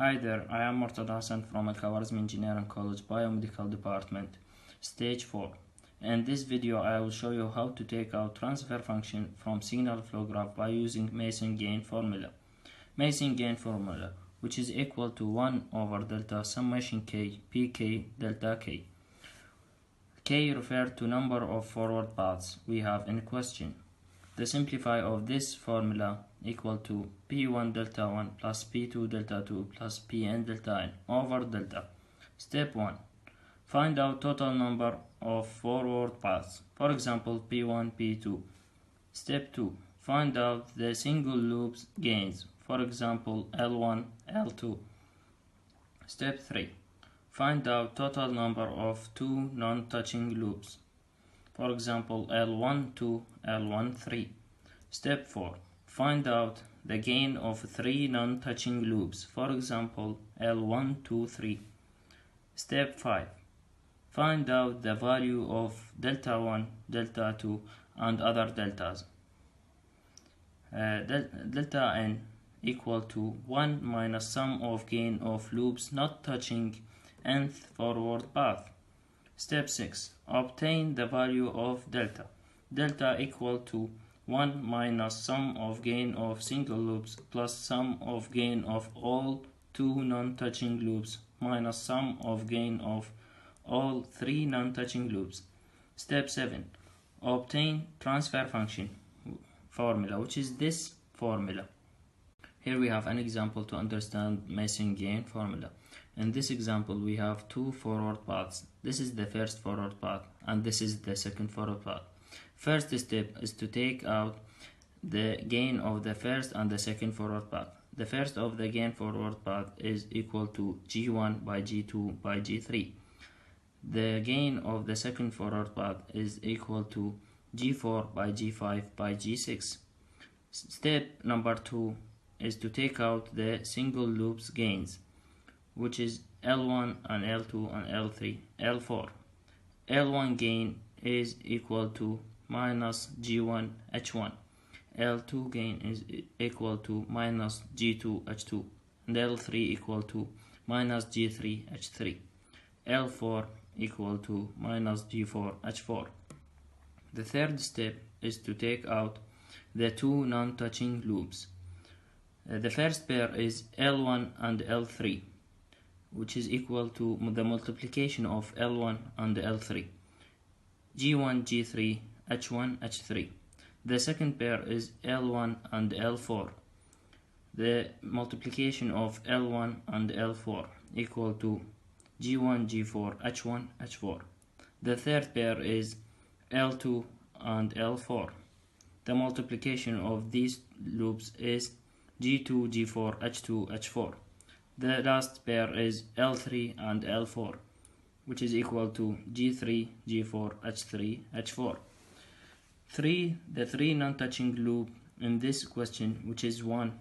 Hi there, I am Murtadha Hassan from Al-Khawarizmi Engineering College Biomedical Department, Stage 4. In this video, I will show you how to take out transfer function from signal flow graph by using Mason gain formula. Mason gain formula, which is equal to 1 over delta summation k pk delta k. K refers to number of forward paths we have in question. The simplify of this formula equal to P1 delta 1 plus P2 delta 2 plus Pn delta n over delta. Step 1. Find out total number of forward paths. For example, P1, P2. Step 2. Find out the single loops gains. For example, L1, L2. Step 3. Find out total number of two non-touching loops. For example, L1, 2, L1, 3. Step 4. Find out the gain of three non-touching loops. For example, L1, 2, 3. Step 5. Find out the value of delta 1, delta 2, and other deltas. Delta n equal to 1 minus sum of gain of loops not touching nth forward path. Step 6. Obtain the value of delta. Delta equal to 1 minus sum of gain of single loops plus sum of gain of all two non-touching loops minus sum of gain of all three non-touching loops. Step 7. Obtain transfer function formula, which is this formula. Here we have an example to understand Mason gain formula. In this example, we have two forward paths. This is the first forward path and this is the second forward path. First step is to take out the gain of the first and the second forward path. The first of the gain forward path is equal to G1 by G2 by G3. The gain of the second forward path is equal to G4 by G5 by G6. Step number 2 is to take out the single loops gains, which is L1 and L2 and L3, L4. L1 gain is equal to minus G1 H1. L2 gain is equal to minus G2 H2. And L3 equal to minus G3 H3. L4 equal to minus G4 H4. The third step is to take out the two non-touching loops. The first pair is L1 and L3, which is equal to the multiplication of L1 and L3. G1, G3, H1, H3. The second pair is L1 and L4. The multiplication of L1 and L4 equal to G1, G4, H1, H4. The third pair is L2 and L4. The multiplication of these loops is G2, G4, H2, H4. The last pair is L3 and L4, which is equal to G3, G4, H3, H4. The three non-touching loop in this question, which is 1,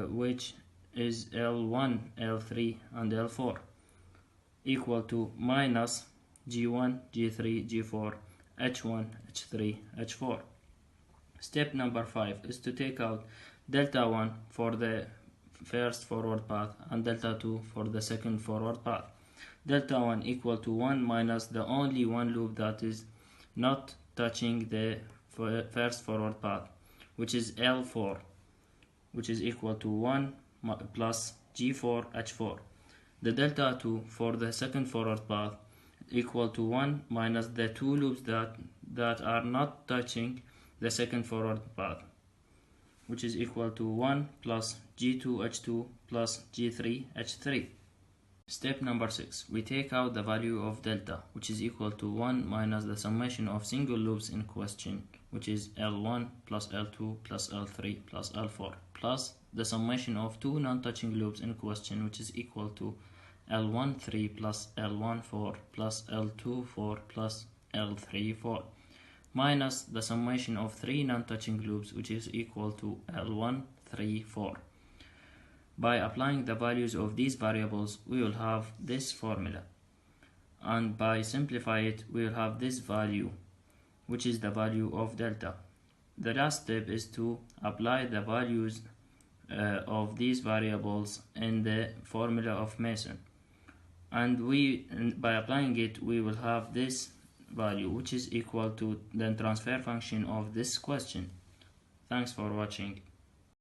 which is L1, L3, and L4, equal to minus G1, G3, G4, H1, H3, H4. Step number 5 is to take out delta 1 for the first forward path and delta 2 for the second forward path. Delta 1 equal to 1 minus the only one loop that is not touching the first forward path, which is L4, which is equal to 1 plus G4 H4. The delta 2 for the second forward path equal to 1 minus the two loops that are not touching the second forward path, which is equal to 1 plus G2 H2 plus G3 H3. Step number 6. We take out the value of delta, which is equal to 1 minus the summation of single loops in question, which is L1 plus L2 plus L3 plus L4, plus the summation of two non-touching loops in question, which is equal to L1 3 plus L1 4 plus L2 4 plus L3 4, minus the summation of three non-touching loops, which is equal to L1 3 4. By applying the values of these variables, we will have this formula, and by simplify it, we will have this value, which is the value of delta. The last step is to apply the values of these variables in the formula of Mason, and by applying it we will have this value, which is equal to the transfer function of this question. Thanks for watching.